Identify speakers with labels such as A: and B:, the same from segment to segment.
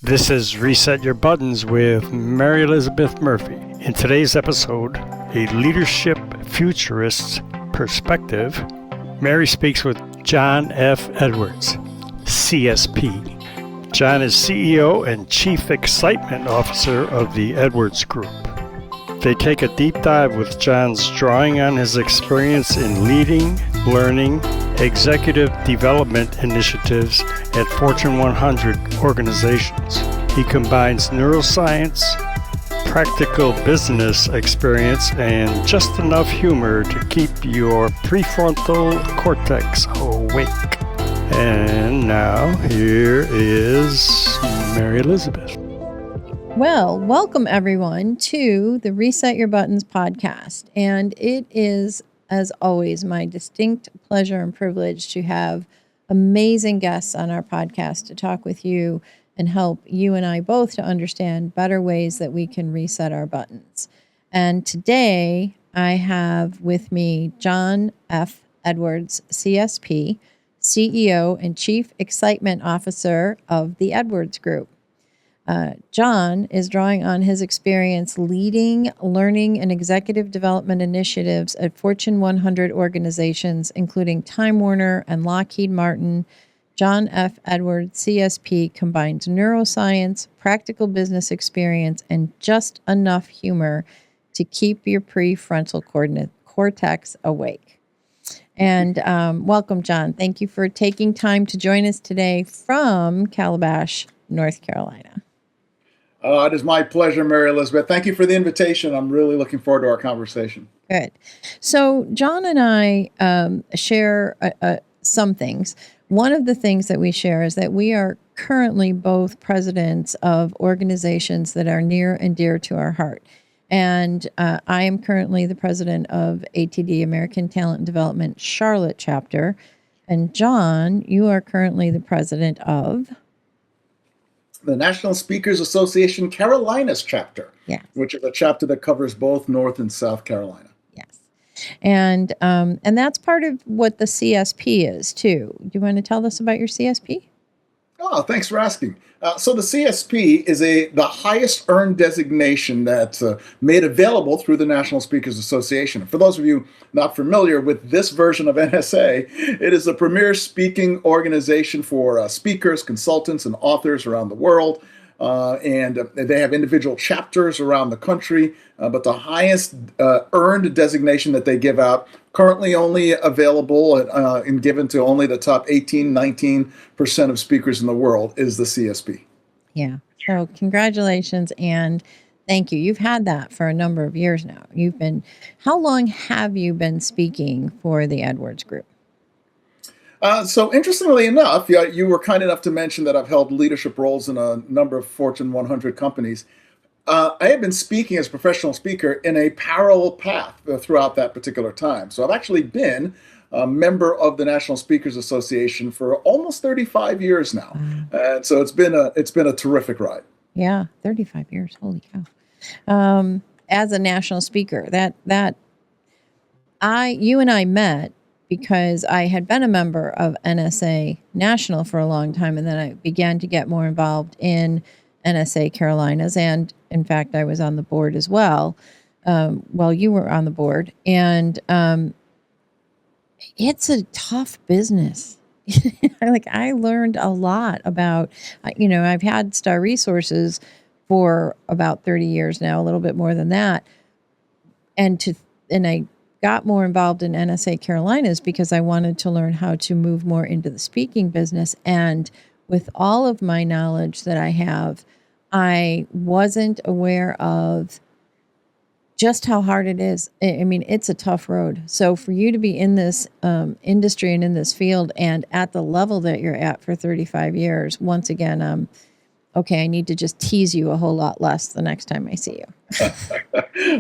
A: This is Reset Your Buttons with Mary Elizabeth Murphy. In today's episode, a leadership futurist's perspective, Mary speaks with John F. Edwards, CSP. John is CEO and Chief Excitement Officer of the Edwards Group. They take a deep dive with John's drawing on his experience in leading, learning, executive development initiatives at Fortune 100 organizations. He combines neuroscience, practical business experience, and just enough humor to keep your prefrontal cortex awake. And now, here is Mary Elizabeth.
B: Well, welcome everyone to the Reset Your Buttons podcast. And it is, as always, my distinct pleasure and privilege to have amazing guests on our podcast to talk with you and help you and I both to understand better ways that we can reset our buttons. And today I have with me John F. Edwards, CSP, CEO and Chief Excitement Officer of the Edwards Group. John is drawing on his experience leading, learning, and executive development initiatives at Fortune 100 organizations, including Time Warner and Lockheed Martin. John F. Edwards, CSP, combines neuroscience, practical business experience, and just enough humor to keep your prefrontal cortex awake. And welcome, John. Thank you for taking time to join us today from Calabash, North Carolina.
C: It is my pleasure, Mary Elizabeth. Thank you for the invitation. I'm really looking forward to our conversation.
B: Good. So John and I share some things. One of the things that we share is that we are currently both presidents of organizations that are near and dear to our heart. And I am currently the president of ATD, American Talent and Development Charlotte chapter. And John, you are currently the president of
C: the National Speakers Association Carolinas chapter, which is a chapter that covers both North and South Carolina.
B: Yes. And that's part of what the CSP is, too. Do you want to tell us about your CSP?
C: Oh, thanks for asking. So the CSP is the highest earned designation that's made available through the National Speakers Association. For those of you not familiar with this version of NSA, it is the premier speaking organization for speakers, consultants, and authors around the world. And they have individual chapters around the country, but the highest earned designation that they give out, currently only available and given to only the top 19% of speakers in the world, is the CSP.
B: Yeah. So congratulations and thank you. You've had that for a number of years now. How long have you been speaking for the Edwards Group?
C: So interestingly enough, you were kind enough to mention that I've held leadership roles in a number of Fortune 100 companies. I have been speaking as a professional speaker in a parallel path throughout that particular time. So I've actually been a member of the National Speakers Association for almost 35 years now. And so it's been a terrific ride.
B: Yeah, 35 years. Holy cow. As a national speaker, you and I met because I had been a member of NSA National for a long time, and then I began to get more involved in NSA Carolinas, and in fact, I was on the board as well while you were on the board. And it's a tough business. I learned a lot about, I've had Star Resources for about 30 years now, a little bit more than that, and I got more involved in NSA Carolinas because I wanted to learn how to move more into the speaking business. And with all of my knowledge that I have, I wasn't aware of just how hard it is. I mean, it's a tough road. So for you to be in this industry and in this field and at the level that you're at for 35 years, once again, okay, I need to just tease you a whole lot less the next time I see you.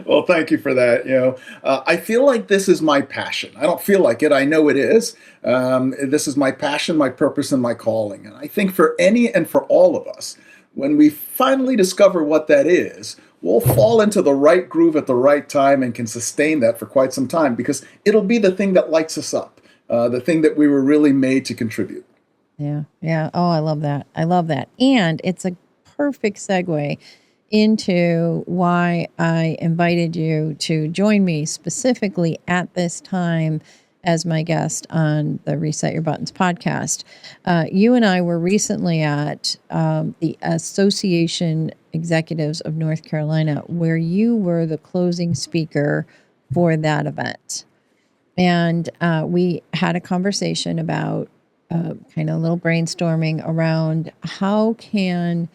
C: Well, thank you for that. I feel like this is my passion. I don't feel like it. I know it is. This is my passion, my purpose, and my calling. And I think for any and for all of us, when we finally discover what that is, we'll fall into the right groove at the right time and can sustain that for quite some time because it'll be the thing that lights us up, the thing that we were really made to contribute.
B: Yeah. Oh, I love that. And it's a perfect segue into why I invited you to join me specifically at this time as my guest on the Reset Your Buttons podcast. You and I were recently at the Association Executives of North Carolina, where you were the closing speaker for that event. And we had a conversation about kind of a little brainstorming around how can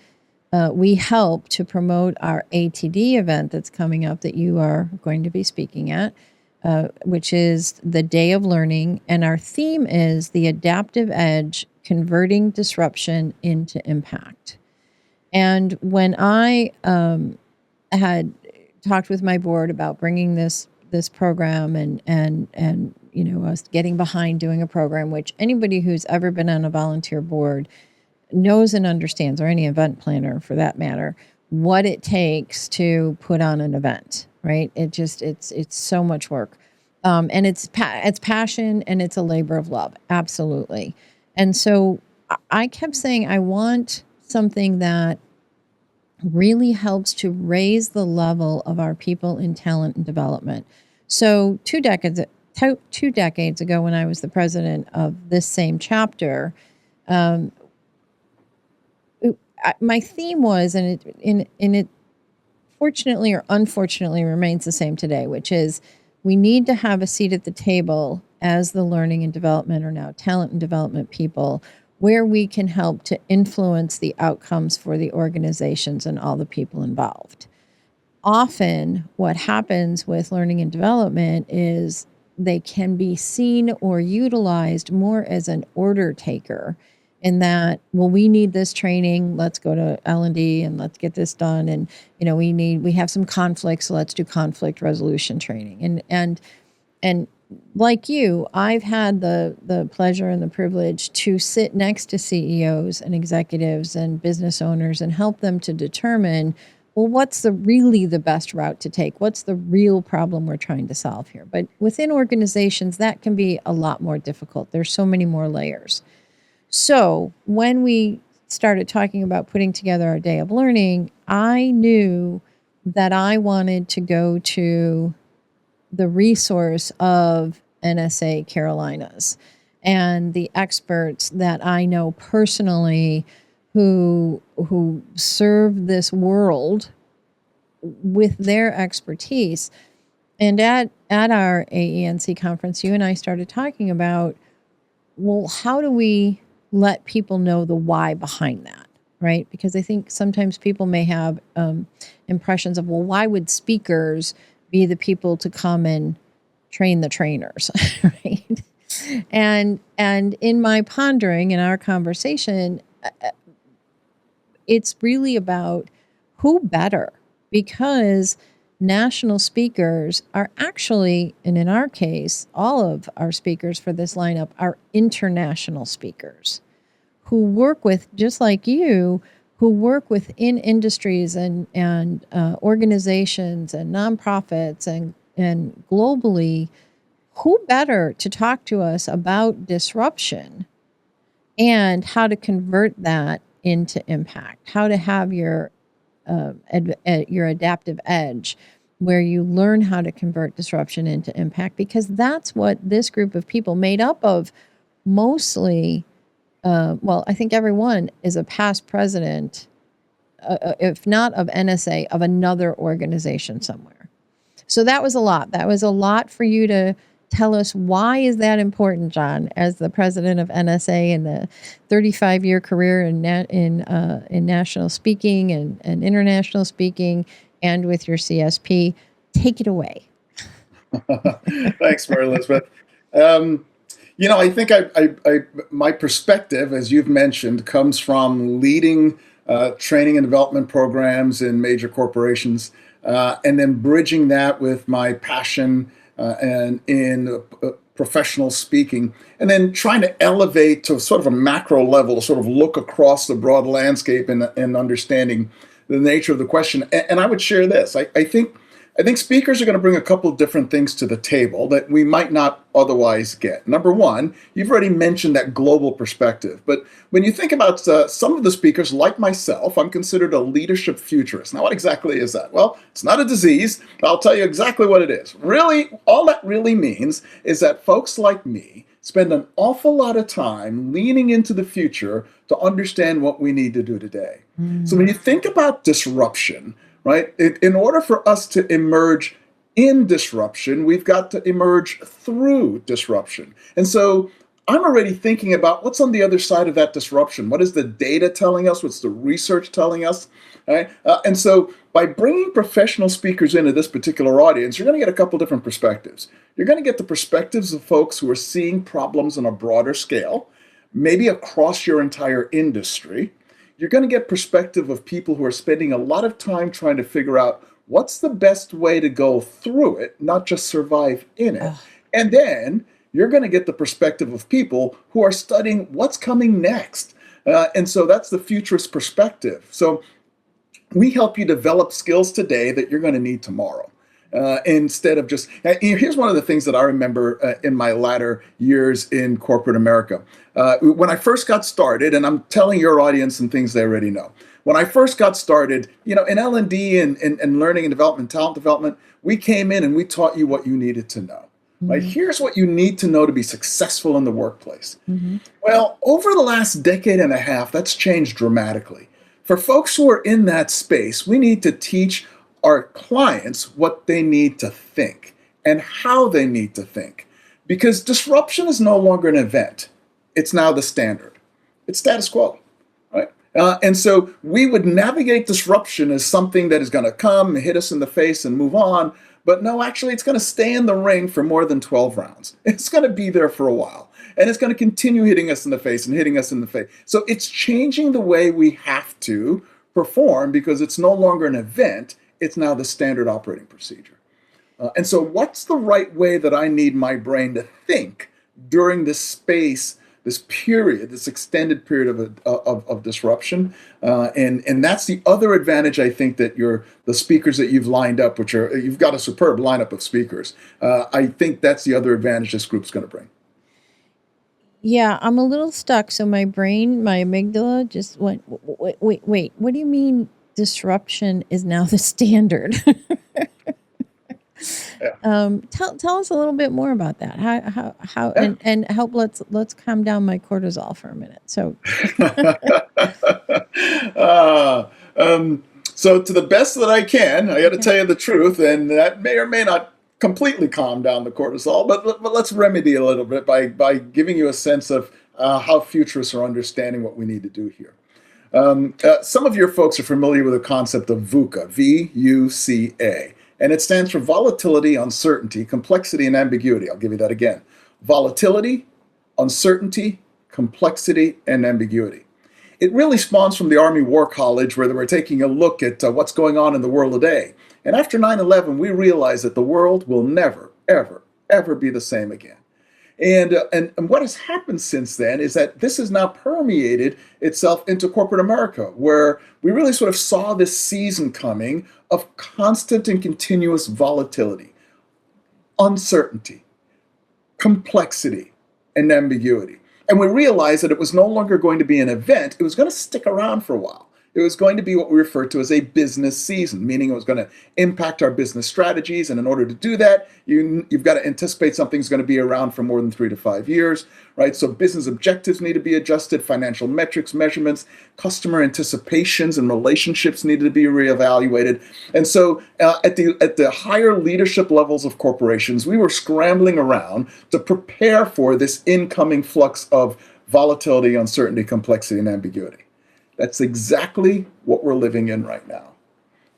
B: we help to promote our ATD event that's coming up that you are going to be speaking at, which is the Day of Learning. And our theme is the adaptive edge, converting disruption into impact. And when I had talked with my board about bringing this program and you know, us getting behind doing a program, which anybody who's ever been on a volunteer board knows and understands, or any event planner for that matter, what it takes to put on an event, right? It's so much work. And it's passion and it's a labor of love. Absolutely. And so I kept saying, I want something that really helps to raise the level of our people in talent and development. So 2 decades ago, when I was the president of this same chapter, my theme was, and it fortunately or unfortunately remains the same today, which is we need to have a seat at the table as the learning and development, or now talent and development people, where we can help to influence the outcomes for the organizations and all the people involved. Often what happens with learning and development is they can be seen or utilized more as an order taker, in that, well, we need this training, let's go to L&D and let's get this done. And, you know, we have some conflicts, so let's do conflict resolution training. And like you, I've had the pleasure and the privilege to sit next to CEOs and executives and business owners and help them to determine, well, what's really the best route to take? What's the real problem we're trying to solve here? But within organizations, that can be a lot more difficult. There's so many more layers. So when we started talking about putting together our Day of Learning, I knew that I wanted to go to the resource of NSA Carolinas and the experts that I know personally who serve this world with their expertise. And at our AENC conference, you and I started talking about, well, how do we let people know the why behind that, right? Because I think sometimes people may have impressions of, well, why would speakers be the people to come and train the trainers, right? And in my pondering, in our conversation, it's really about who better, because national speakers are actually, and in our case, all of our speakers for this lineup are international speakers who work with, just like you, who work within industries and organizations and nonprofits and globally. Who better to talk to us about disruption and how to convert that into impact, how to have your adaptive edge, where you learn how to convert disruption into impact, because that's what this group of people, made up of mostly, well, I think everyone is a past president, if not of NSA, of another organization somewhere. So that was a lot. That was a lot for you to tell us. Why is that important, John, as the president of NSA and the 35-year career in national speaking and international speaking, and with your CSP? Take it away.
C: Thanks, Mary Elizabeth. You know, I think my perspective, as you've mentioned, comes from leading training and development programs in major corporations, and then bridging that with my passion and in professional speaking, and then trying to elevate to sort of a macro level, to sort of look across the broad landscape and understanding the nature of the question. And I would share this. I think I think speakers are going to bring a couple different things to the table that we might not otherwise get. Number one, you've already mentioned that global perspective. But when you think about some of the speakers, like myself, I'm considered a leadership futurist. Now, what exactly is that? Well, it's not a disease. I'll tell you exactly what it is. Really, all that really means is that folks like me spend an awful lot of time leaning into the future to understand what we need to do today. So when you think about disruption, right, in order for us to emerge in disruption, we've got to emerge through disruption. And so I'm already thinking about what's on the other side of that disruption. What is the data telling us? What's the research telling us? Right? And so by bringing professional speakers into this particular audience, you're going to get a couple different perspectives. You're going to get the perspectives of folks who are seeing problems on a broader scale, maybe across your entire industry. You're going to get perspective of people who are spending a lot of time trying to figure out what's the best way to go through it, not just survive in it. And then you're going to get the perspective of people who are studying what's coming next. And so that's the futurist perspective. So we help you develop skills today that you're going to need tomorrow. Instead of just, here's one of the things that I remember in my latter years in corporate America. When I first got started, and I'm telling your audience some things they already know. When I first got started, in L&D and learning and development, talent development, we came in and we taught you what you needed to know. Right? Here's what you need to know to be successful in the workplace. Well, over the last decade and a half, that's changed dramatically. For folks who are in that space, we need to teach our clients what they need to think and how they need to think. Because disruption is no longer an event. It's now the standard. It's status quo, right? And so we would navigate disruption as something that is going to come, hit us in the face and move on. But no, actually, it's going to stay in the ring for more than 12 rounds. It's going to be there for a while. And it's going to continue hitting us in the face and hitting us in the face. So it's changing the way we have to perform because it's no longer an event. It's now the standard operating procedure. And so what's the right way that I need my brain to think during this space, this period, this extended period of disruption? And that's the other advantage, I think, that the speakers that you've lined up, you've got a superb lineup of speakers. I think that's the other advantage this group's going to bring.
B: Yeah, I'm a little stuck. So my brain, my amygdala just went, wait, what do you mean disruption is now the standard? Tell us a little bit more about that. How and help let's calm down my cortisol for a minute. So
C: so to the best that I can, I got to tell you the truth, and that may or may not completely calm down the cortisol, but let's remedy a little bit by giving you a sense of how futurists are understanding what we need to do here. Some of your folks are familiar with the concept of VUCA, V-U-C-A, and it stands for volatility, uncertainty, complexity, and ambiguity. I'll give you that again. Volatility, uncertainty, complexity, and ambiguity. It really spawns from the Army War College, where they were taking a look at what's going on in the world today. And after 9/11, we realized that the world will never, ever, ever be the same again. And what has happened since then is that this has now permeated itself into corporate America, where we really sort of saw this season coming of constant and continuous volatility, uncertainty, complexity, and ambiguity. And we realized that it was no longer going to be an event, it was going to stick around for a while. It was going to be what we refer to as a business season, meaning it was going to impact our business strategies. And in order to do that, you've got to anticipate something's going to be around for more than 3 to 5 years, right? So business objectives need to be adjusted, financial metrics, measurements, customer anticipations and relationships needed to be reevaluated. And so at the higher leadership levels of corporations, we were scrambling around to prepare for this incoming flux of volatility, uncertainty, complexity, and ambiguity. That's exactly what we're living in right now.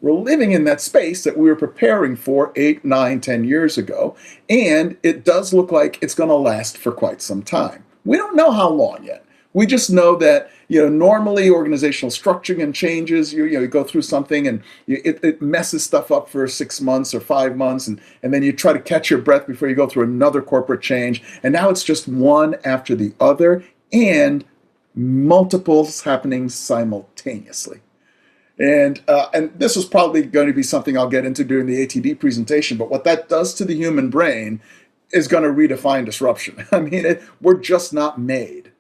C: We're living in that space that we were preparing for 8, 9, 10 years ago, and it does look like it's going to last for quite some time. We don't know how long yet. We just know that normally organizational structuring and changes. You go through something and it messes stuff up for 6 months or 5 months, and then you try to catch your breath before you go through another corporate change. And now it's just one after the other, and multiples happening simultaneously. And this is probably going to be something I'll get into during the ATD presentation. But what that does to the human brain is going to redefine disruption. I mean, we're just not made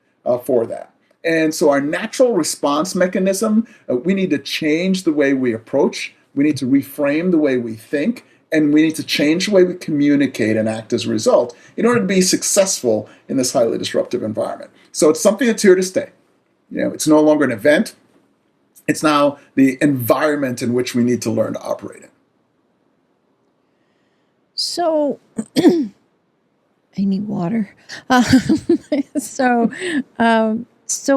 C: for that. And so our natural response mechanism, we need to change the way we approach. We need to reframe the way we think. And we need to change the way we communicate and act as a result in order to be successful in this highly disruptive environment. So it's something that's here to stay. It's no longer an event. It's now the environment in which we need to learn to operate in.
B: So I need water. So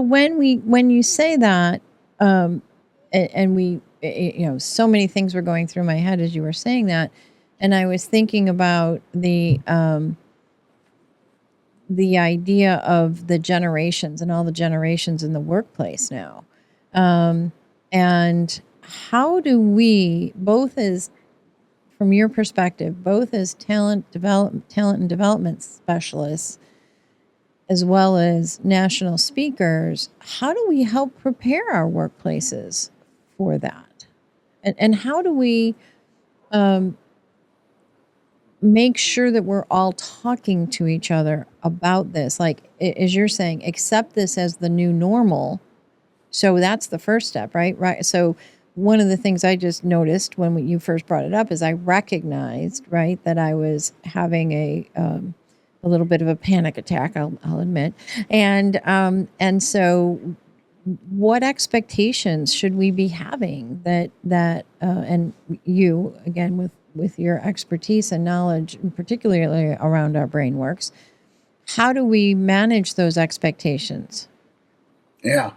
B: when you say that, and we, so many things were going through my head as you were saying that, and I was thinking about the idea of the generations and all the generations in the workplace now, and how do we, both as, from your perspective, both as talent and development specialists, as well as national speakers, how do we help prepare our workplaces for that? And how do we make sure that we're all talking to each other about this? Like, as you're saying, accept this as the new normal. So that's the first step, right? Right. So one of the things I just noticed when you first brought it up is I recognized, right, that I was having a little bit of a panic attack, I'll admit. And so what expectations should we be having that and you, again, with your expertise and knowledge, particularly around our brain works, how do we manage those expectations?
C: Yeah.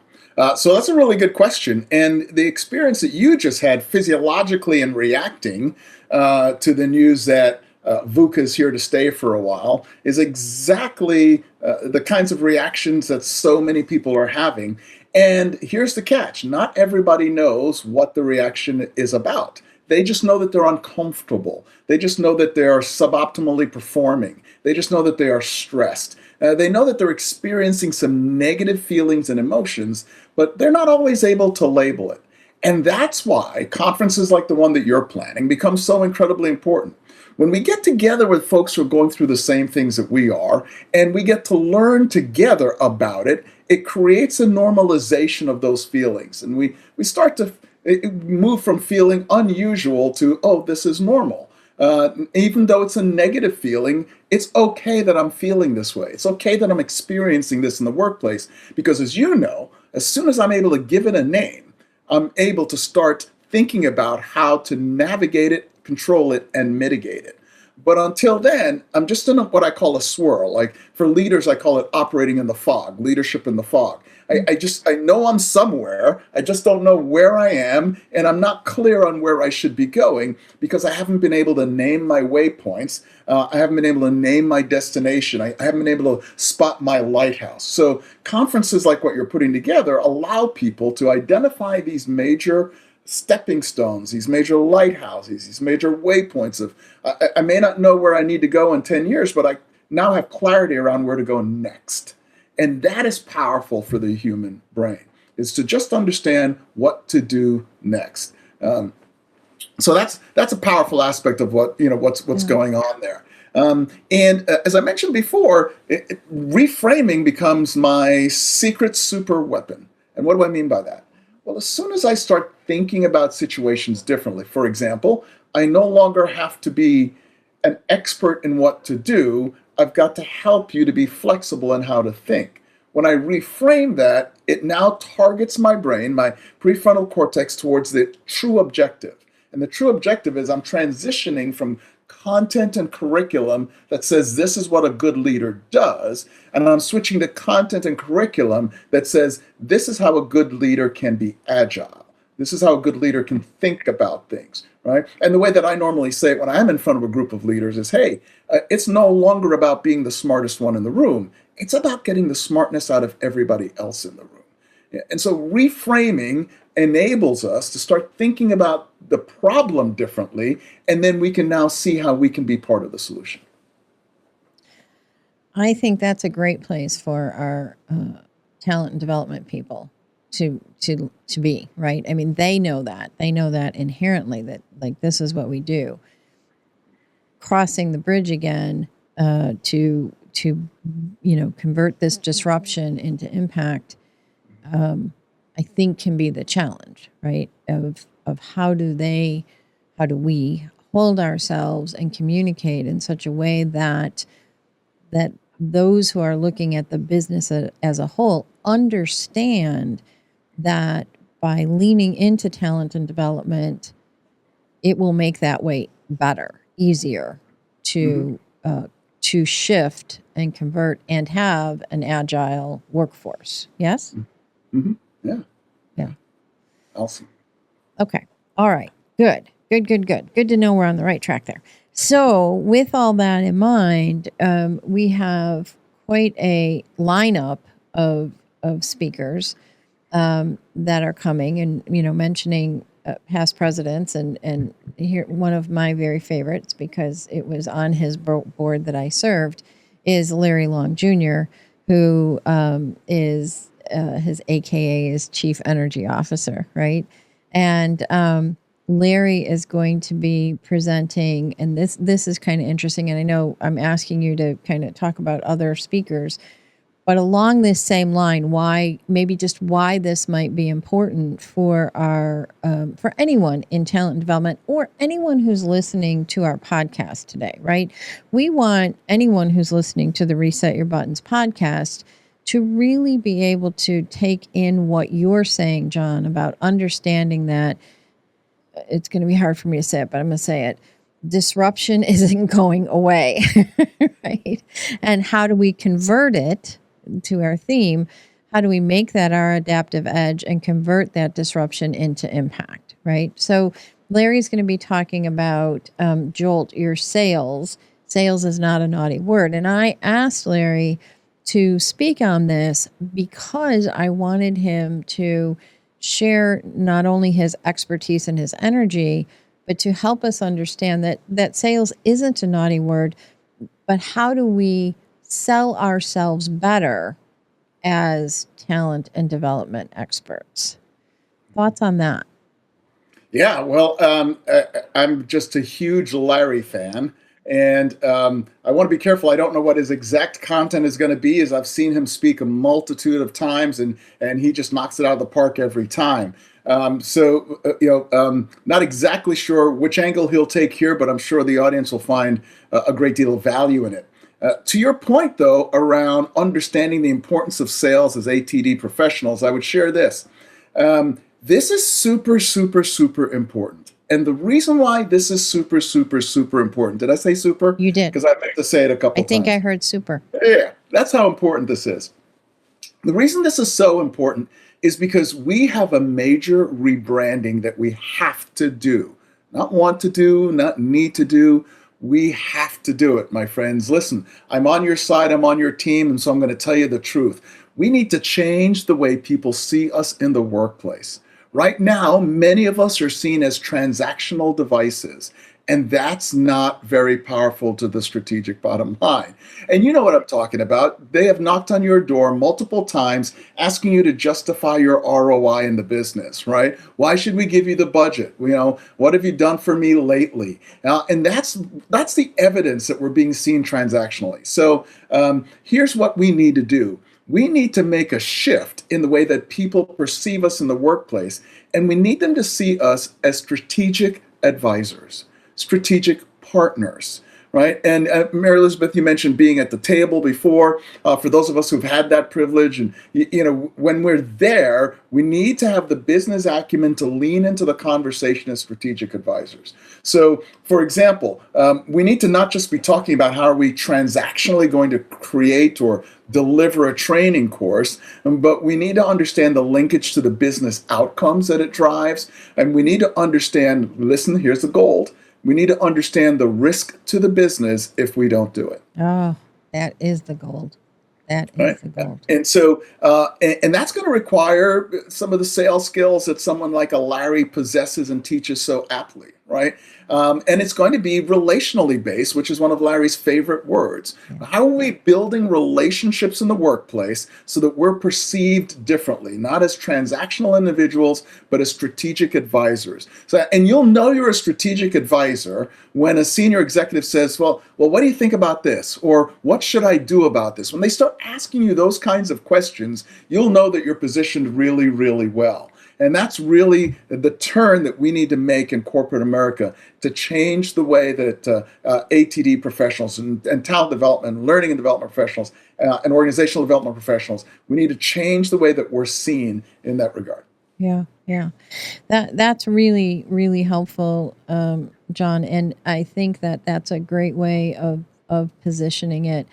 C: So that's a really good question. And the experience that you just had physiologically in reacting to the news that VUCA is here to stay for a while is exactly the kinds of reactions that so many people are having. And here's the catch. Not everybody knows what the reaction is about. They just know that they're uncomfortable. They just know that they are suboptimally performing. They just know that they are stressed. They know that they're experiencing some negative feelings and emotions, but they're not always able to label it. And that's why conferences like the one that you're planning become so incredibly important. When we get together with folks who are going through the same things that we are, and we get to learn together about it, it creates a normalization of those feelings. And we start to move from feeling unusual to, oh, this is normal. Even though it's a negative feeling, it's okay that I'm feeling this way. It's okay that I'm experiencing this in the workplace, because as you know, as soon as I'm able to give it a name, I'm able to start thinking about how to navigate it, control it, and mitigate it. But until then, I'm just in what I call a swirl. Like for leaders, I call it operating in the fog, leadership in the fog. I know I'm somewhere. I just don't know where I am, and I'm not clear on where I should be going because I haven't been able to name my waypoints. I haven't been able to name my destination. I haven't been able to spot my lighthouse. So conferences like what you're putting together allow people to identify these major stepping stones, these major lighthouses, these major waypoints of, I may not know where I need to go in 10 years, but I now have clarity around where to go next. And that is powerful for the human brain, is to just understand what to do next. So that's a powerful aspect of what's going on there. And as I mentioned before, reframing becomes my secret super weapon. And what do I mean by that? Well, as soon as I start thinking about situations differently, for example, I no longer have to be an expert in what to do. I've got to help you to be flexible in how to think. When I reframe that, it now targets my brain, my prefrontal cortex, towards the true objective. And the true objective is I'm transitioning from content and curriculum that says this is what a good leader does, and I'm switching to content and curriculum that says this is how a good leader can be agile. This is how a good leader can think about things, right? And the way that I normally say it when I'm in front of a group of leaders is, hey, it's no longer about being the smartest one in the room. It's about getting the smartness out of everybody else in the room. And so reframing enables us to start thinking about the problem differently, and then we can now see how we can be part of the solution.
B: I think that's a great place for our talent and development people to be, right? I mean, they know that inherently, that like this is what we do. Crossing the bridge again to convert this disruption into impact, I think can be the challenge, right? Of how do we hold ourselves and communicate in such a way that those who are looking at the business as a whole understand that by leaning into talent and development, it will make that way better, easier to shift and convert and have an agile workforce. Yes?
C: Mm-hmm. Yeah.
B: Yeah.
C: Awesome.
B: Okay. All right. Good. Good to know we're on the right track there. So with all that in mind, we have quite a lineup of speakers that are coming, and mentioning past presidents, and here one of my very favorites, because it was on his board that I served, is Larry Long Jr., who is his AKA is Chief Energy Officer, right? And Larry is going to be presenting, and this is kind of interesting, and I know I'm asking you to kind of talk about other speakers, but along this same line, why this might be important for for anyone in talent development, or anyone who's listening to our podcast today, right? We want anyone who's listening to the Reset Your Buttons podcast to really be able to take in what you're saying, John, about understanding that it's going to be hard for me to say it, but I'm going to say it. Disruption isn't going away, right? And how do we convert it to our theme? How do we make that our adaptive edge and convert that disruption into impact, right? So Larry's going to be talking about jolt your sales. Sales is not a naughty word. And I asked Larry to speak on this because I wanted him to share not only his expertise and his energy, but to help us understand that sales isn't a naughty word, but how do we sell ourselves better as talent and development experts? Thoughts on that?
C: Yeah, well, I'm just a huge Larry fan. And I want to be careful. I don't know what his exact content is going to be, as I've seen him speak a multitude of times, and he just knocks it out of the park every time. Not exactly sure which angle he'll take here, but I'm sure the audience will find a great deal of value in it. To your point, though, around understanding the importance of sales as ATD professionals, I would share this. This is super, super, super important. And the reason why this is super, super, super important, did I say super?
B: You did.
C: Because I meant to say it a couple times.
B: I think I heard super.
C: Yeah, that's how important this is. The reason this is so important is because we have a major rebranding that we have to do. Not want to do, not need to do. We have to do it, my friends. Listen, I'm on your side, I'm on your team, and so I'm going to tell you the truth. We need to change the way people see us in the workplace. Right now, many of us are seen as transactional devices, and that's not very powerful to the strategic bottom line. And you know what I'm talking about. They have knocked on your door multiple times asking you to justify your ROI in the business, right? Why should we give you the budget? What have you done for me lately? And that's the evidence that we're being seen transactionally. So here's what we need to do. We need to make a shift in the way that people perceive us in the workplace, and we need them to see us as strategic advisors, strategic partners, right? And Mary Elizabeth, you mentioned being at the table before. For those of us who've had that privilege, and when we're there, we need to have the business acumen to lean into the conversation as strategic advisors. So, for example, we need to not just be talking about how are we transactionally going to create or deliver a training course, but we need to understand the linkage to the business outcomes that it drives, and we need to understand, listen, here's the gold. We need to understand the risk to the business if we don't do it.
B: Oh, that is the gold. That is the gold.
C: And so, and that's going to require some of the sales skills that someone like a Larry possesses and teaches so aptly, right? And it's going to be relationally based, which is one of Larry's favorite words. How are we building relationships in the workplace so that we're perceived differently, not as transactional individuals, but as strategic advisors? So, and you'll know you're a strategic advisor when a senior executive says, well, what do you think about this? Or what should I do about this? When they start asking you those kinds of questions, you'll know that you're positioned really, really well. And that's really the turn that we need to make in corporate America to change the way that ATD professionals and talent development, learning and development professionals, and organizational development professionals, we need to change the way that we're seen in that regard.
B: Yeah. That's really, really helpful, John. And I think that that's a great way of positioning it.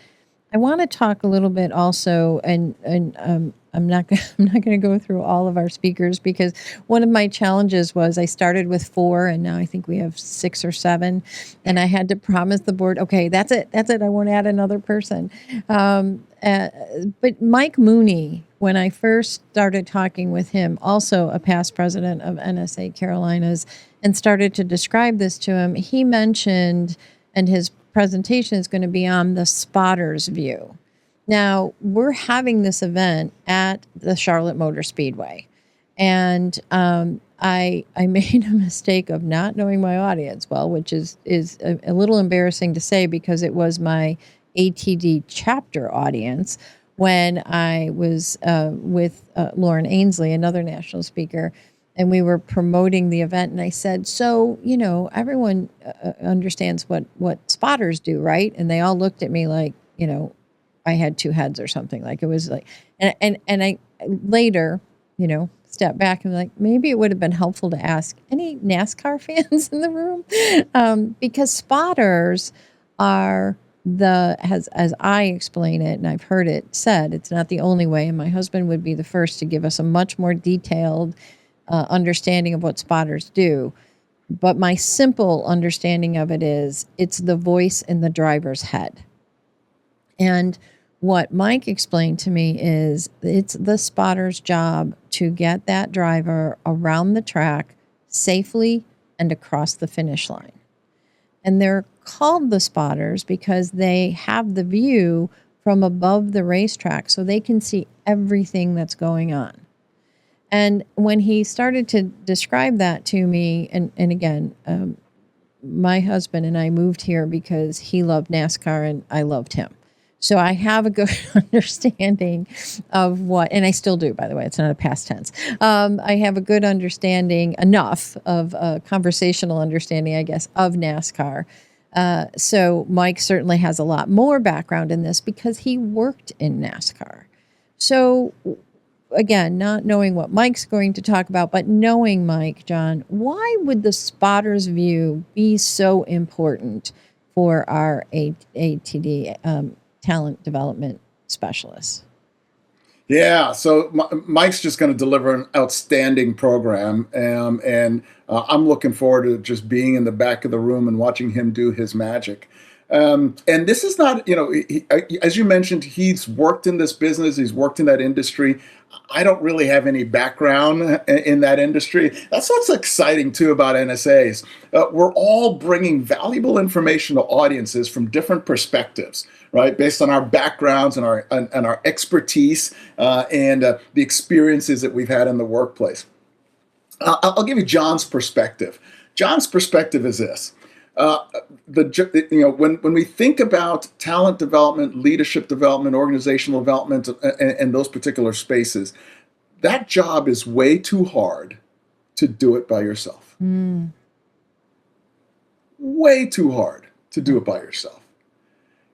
B: I want to talk a little bit also, and I'm not going to go through all of our speakers, because one of my challenges was I started with 4 and now I think we have 6 or 7, and I had to promise the board, okay, that's it, I won't add another person. But Mike Mooney, when I first started talking with him, also a past president of NSA Carolinas, and started to describe this to him, he mentioned, and his presentation is going to be on the spotter's view. Now, we're having this event at the Charlotte Motor Speedway, and I made a mistake of not knowing my audience well, which is a little embarrassing to say, because it was my ATD chapter audience when I was with Lauren Ainsley, another national speaker, and we were promoting the event. And I said, so, everyone understands what spotters do, right? And they all looked at me like, I had 2 heads or something. Like, it was like, and I later, stepped back and like, maybe it would have been helpful to ask any NASCAR fans in the room, because spotters are as I explain it, and I've heard it said, it's not the only way, and my husband would be the first to give us a much more detailed understanding of what spotters do. But my simple understanding of it is it's the voice in the driver's head. And what Mike explained to me is it's the spotter's job to get that driver around the track safely and across the finish line. And they're called the spotters because they have the view from above the racetrack, so they can see everything that's going on. And when he started to describe that to me, and again, my husband and I moved here because he loved NASCAR and I loved him. So I have a good understanding of what, and I still do, by the way, it's not a past tense. I have a good understanding, enough of a conversational understanding, I guess, of NASCAR. So Mike certainly has a lot more background in this because he worked in NASCAR. So again, not knowing what Mike's going to talk about, but knowing Mike, John, why would the spotter's view be so important for our ATD talent development specialists?
C: Yeah, so Mike's just going to deliver an outstanding program, and I'm looking forward to just being in the back of the room and watching him do his magic. And this is not, as you mentioned, he's worked in this business, he's worked in that industry. I don't really have any background in that industry. That's what's exciting too about NSAs. We're all bringing valuable information to audiences from different perspectives, right? Based on our backgrounds and our expertise and the experiences that we've had in the workplace. I'll give you John's perspective. John's perspective is this. When we think about talent development, leadership development, organizational development, and those particular spaces, that job is way too hard to do it by yourself. Way too hard to do it by yourself.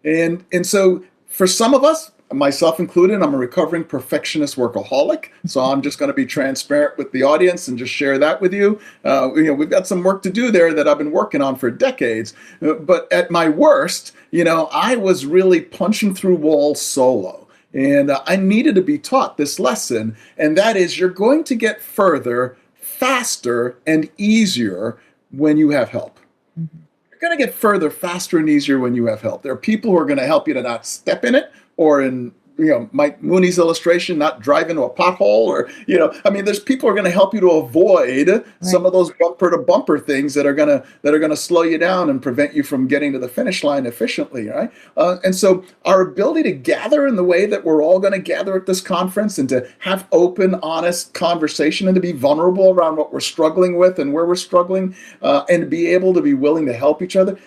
C: And so for some of us, myself included, I'm a recovering perfectionist workaholic. So I'm just going to be transparent with the audience and just share that with you. We've got some work to do there that I've been working on for decades. But at my worst, I was really punching through walls solo. And I needed to be taught this lesson. And that is, you're going to get further, faster, and easier when you have help. Mm-hmm. You're going to get further, faster, and easier when you have help. There are people who are going to help you to not step in it, or in Mike Mooney's illustration, not drive into a pothole, or, there's people who are going to help you to avoid some of those bumper to bumper things that are going to slow you down and prevent you from getting to the finish line efficiently, right? And so our ability to gather in the way that we're all going to gather at this conference, and to have open, honest conversation, and to be vulnerable around what we're struggling with and where we're struggling, and to be able to be willing to help each other.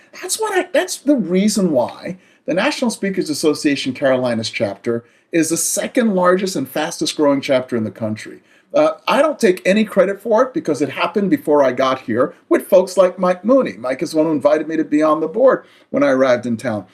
C: That's the reason why the National Speakers Association Carolinas chapter is the second largest and fastest growing chapter in the country. I don't take any credit for it, because it happened before I got here with folks like Mike Mooney. Mike is the one who invited me to be on the board when I arrived in town.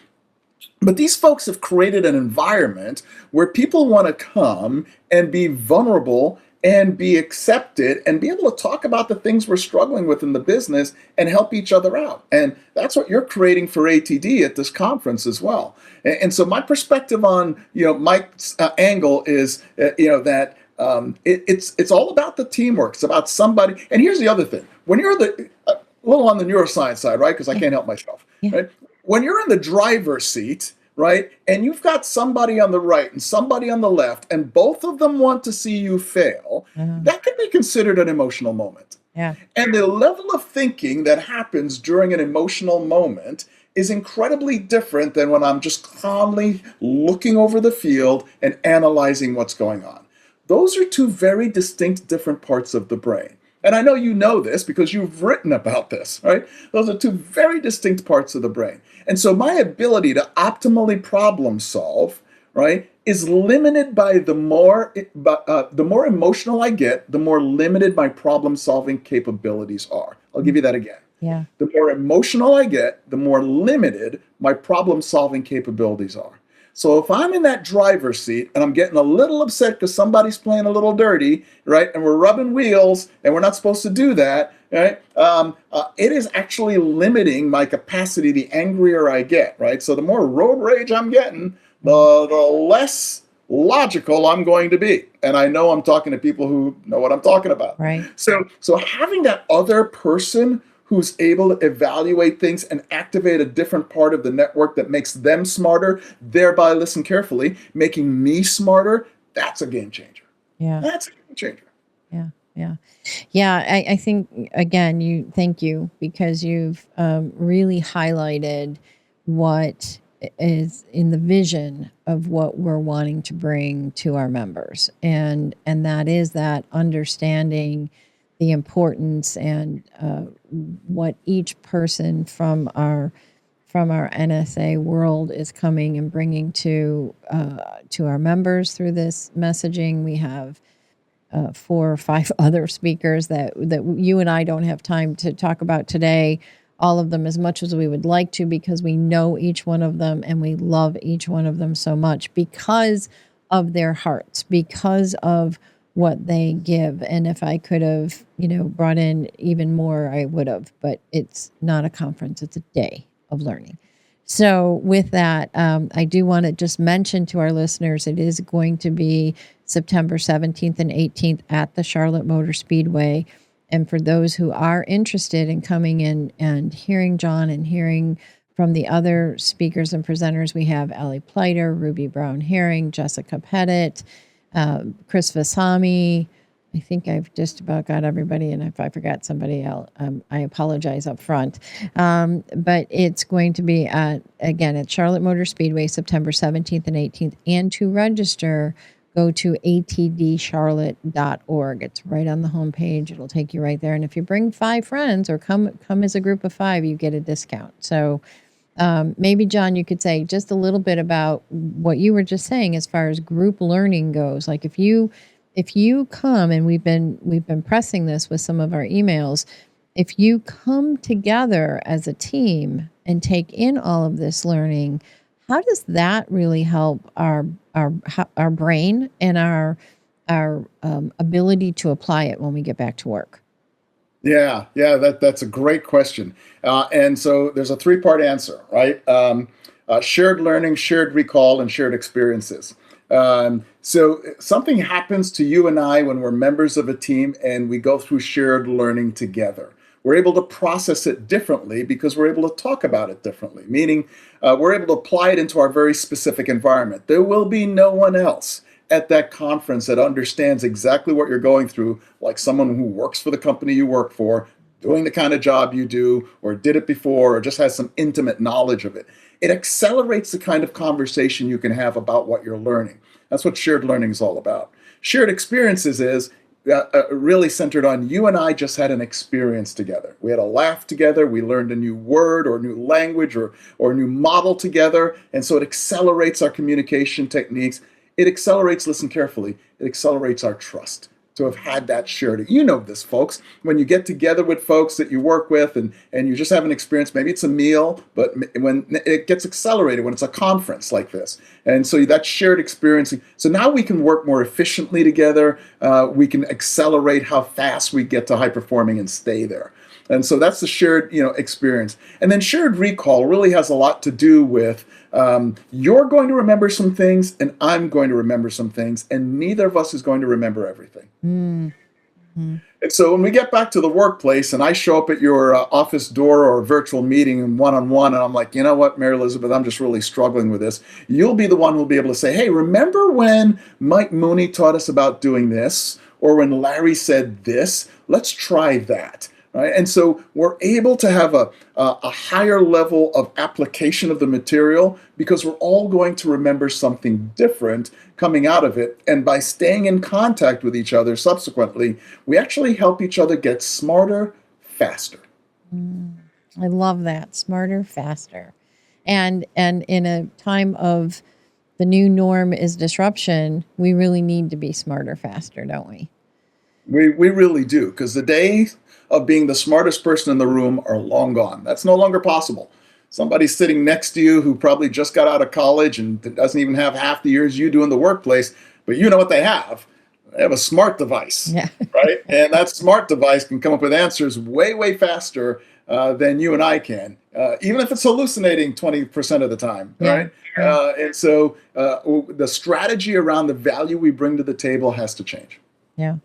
C: But these folks have created an environment where people want to come and be vulnerable and be accepted and be able to talk about the things we're struggling with in the business and help each other out. And that's what you're creating for ATD at this conference as well. And so my perspective on, Mike's angle is, that it's all about the teamwork. It's about somebody. And here's the other thing. When you're a little on the neuroscience side, right? Because I can't help myself, right? When you're in the driver's seat, right, and you've got somebody on the right and somebody on the left, and both of them want to see you fail, that can be considered an emotional moment.
B: Yeah.
C: And the level of thinking that happens during an emotional moment is incredibly different than when I'm just calmly looking over the field and analyzing what's going on. Those are two very distinct, different parts of the brain. And I know you know this because you've written about this, right? Those are two very distinct parts of the brain. And so my ability to optimally problem solve, right, is limited by the more emotional I get, the more limited my problem solving capabilities are. I'll give you that again.
B: Yeah.
C: The more emotional I get, the more limited my problem solving capabilities are. So if I'm in that driver's seat and I'm getting a little upset because somebody's playing a little dirty, right, and we're rubbing wheels and we're not supposed to do that, right, it is actually limiting my capacity the angrier I get, right? So the more road rage I'm getting, the less logical I'm going to be. And I know I'm talking to people who know what I'm talking about.
B: Right.
C: So having that other person who's able to evaluate things and activate a different part of the network that makes them smarter, thereby, listen carefully, making me smarter, that's a game changer.
B: Yeah.
C: That's a game changer.
B: Yeah. I think, again, thank you, because you've really highlighted what is in the vision of what we're wanting to bring to our members. And that is that understanding the importance and what each person from our NSA world is coming and bringing to our members through this messaging. We have 4 or 5 other speakers that you and I don't have time to talk about today, all of them as much as we would like to, because we know each one of them and we love each one of them so much because of their hearts, because of what they give. And if I could have, brought in even more, I would have. But it's not a conference; it's a day of learning. So with that, I do want to just mention to our listeners, it is going to be September 17th and 18th at the Charlotte Motor Speedway. And for those who are interested in coming in and hearing John and hearing from the other speakers and presenters, we have Allie Pleiter, Ruby Brown-Herring, Jessica Pettit, Chris Vasami. I think I've just about got everybody, and if I forgot somebody else, I apologize up front. But it's going to be at Charlotte Motor Speedway, September 17th and 18th. And to register, go to atdcharlotte.org. It's right on the homepage. It'll take you right there. And if you bring 5 friends or come as a group of 5, you get a discount. So maybe, John, you could say just a little bit about what you were just saying as far as group learning goes. Like if you come, and we've been pressing this with some of our emails, if you come together as a team and take in all of this learning, how does that really help our brain and our ability to apply it when we get back to work?
C: Yeah, that's a great question. And so there's a 3-part answer, right? Shared learning, shared recall, and shared experiences. So something happens to you and I when we're members of a team and we go through shared learning together. We're able to process it differently because we're able to talk about it differently, meaning we're able to apply it into our very specific environment. There will be no one else at that conference that understands exactly what you're going through, like someone who works for the company you work for, doing the kind of job you do, or did it before, or just has some intimate knowledge of it. It accelerates the kind of conversation you can have about what you're learning. That's what shared learning is all about. Shared experiences is really centered on you and I just had an experience together. We had a laugh together. We learned a new word or new language or a new model together. And so it accelerates our communication techniques. It accelerates, listen carefully, it accelerates our trust to have had that shared. You know this, folks. When you get together with folks that you work with and you just have an experience, maybe it's a meal, but when it gets accelerated, when it's a conference like this. And so that shared experience. So now we can work more efficiently together. We can accelerate how fast we get to high performing and stay there. And so that's the shared, experience. And then shared recall really has a lot to do with you're going to remember some things and I'm going to remember some things, and neither of us is going to remember everything. Mm-hmm. And so when we get back to the workplace and I show up at your office door or a virtual meeting and one-on-one, and I'm like, you know what, Mary Elizabeth, I'm just really struggling with this. You'll be the one who'll be able to say, hey, remember when Mike Mooney taught us about doing this, or when Larry said this? Let's try that. Right? And so we're able to have a higher level of application of the material because we're all going to remember something different coming out of it. And by staying in contact with each other subsequently, we actually help each other get smarter, faster.
B: I love that. Smarter, faster. And in a time of the new norm is disruption, we really need to be smarter, faster, don't we?
C: We really do, because the days of being the smartest person in the room are long gone. That's no longer possible. Somebody's sitting next to you who probably just got out of college and doesn't even have half the years you do in the workplace, but you know what they have. They have a smart device, right? And that smart device can come up with answers way, way faster than you and I can, even if it's hallucinating 20% of the time, right? And so the strategy around the value we bring to the table has to change.
B: Yeah.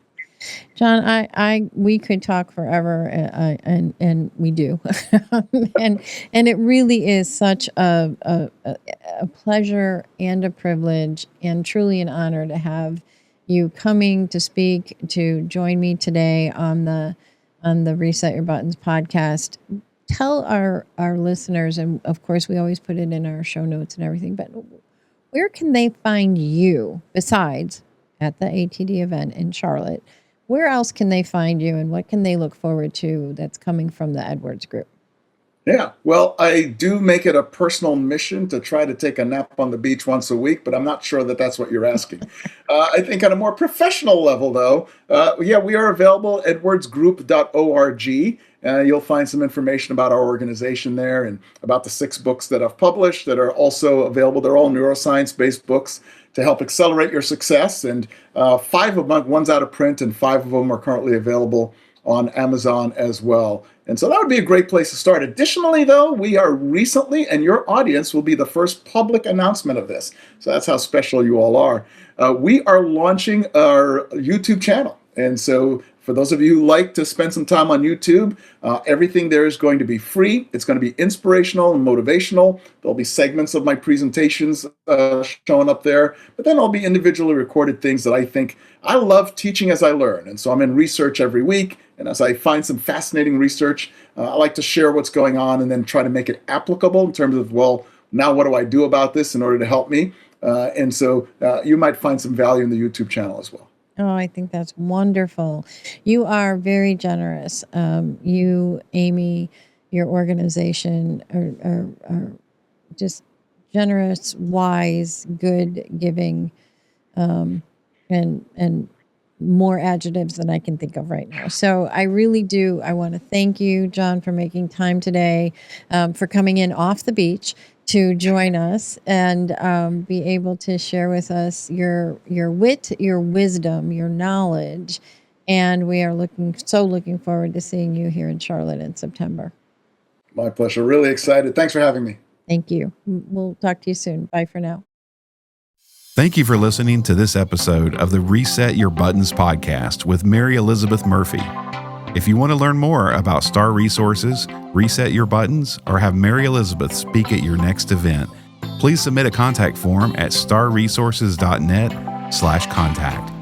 B: John, we could talk forever, and we do, and it really is such a pleasure and a privilege and truly an honor to have you coming to speak, to join me today on the Reset Your Buttons podcast. Tell our listeners, and of course we always put it in our show notes and everything, but where can they find you besides at the ATD event in Charlotte? Where else can they find you, and what can they look forward to that's coming from the Edwards Group?
C: Yeah, well, I do make it a personal mission to try to take a nap on the beach once a week, but I'm not sure that that's what you're asking. I think on a more professional level, though, we are available at edwardsgroup.org. You'll find some information about our organization there and about the 6 books that I've published that are also available. They're all neuroscience-based books to help accelerate your success. And 5 of them, one's out of print, and 5 of them are currently available on Amazon as well. And so that would be a great place to start. Additionally, though, we are recently, and your audience will be the first public announcement of this. So that's how special you all are. We are launching our YouTube channel. And so for those of you who like to spend some time on YouTube, everything there is going to be free. It's going to be inspirational and motivational. There'll be segments of my presentations showing up there, but then I'll be individually recorded things that I think I love teaching as I learn. And so I'm in research every week. And as I find some fascinating research, I like to share what's going on and then try to make it applicable in terms of, well, now what do I do about this in order to help me? And so you might find some value in the YouTube channel as well.
B: Oh, I think that's wonderful. You are very generous. You, Amy, your organization are just generous, wise, good, giving, and more adjectives than I can think of right now. So I really do. I want to thank you, John, for making time today, for coming in off the beach to join us and be able to share with us your wit, your wisdom, your knowledge. And we are looking forward to seeing you here in Charlotte in September.
C: My pleasure. Really excited. Thanks for having me.
B: Thank you. We'll talk to you soon. Bye for now.
D: Thank you for listening to this episode of the Reset Your Buttons podcast with Mary Elizabeth Murphy. If you want to learn more about STAR resources, reset your buttons, or have Mary Elizabeth speak at your next event, please submit a contact form at starresources.net/contact.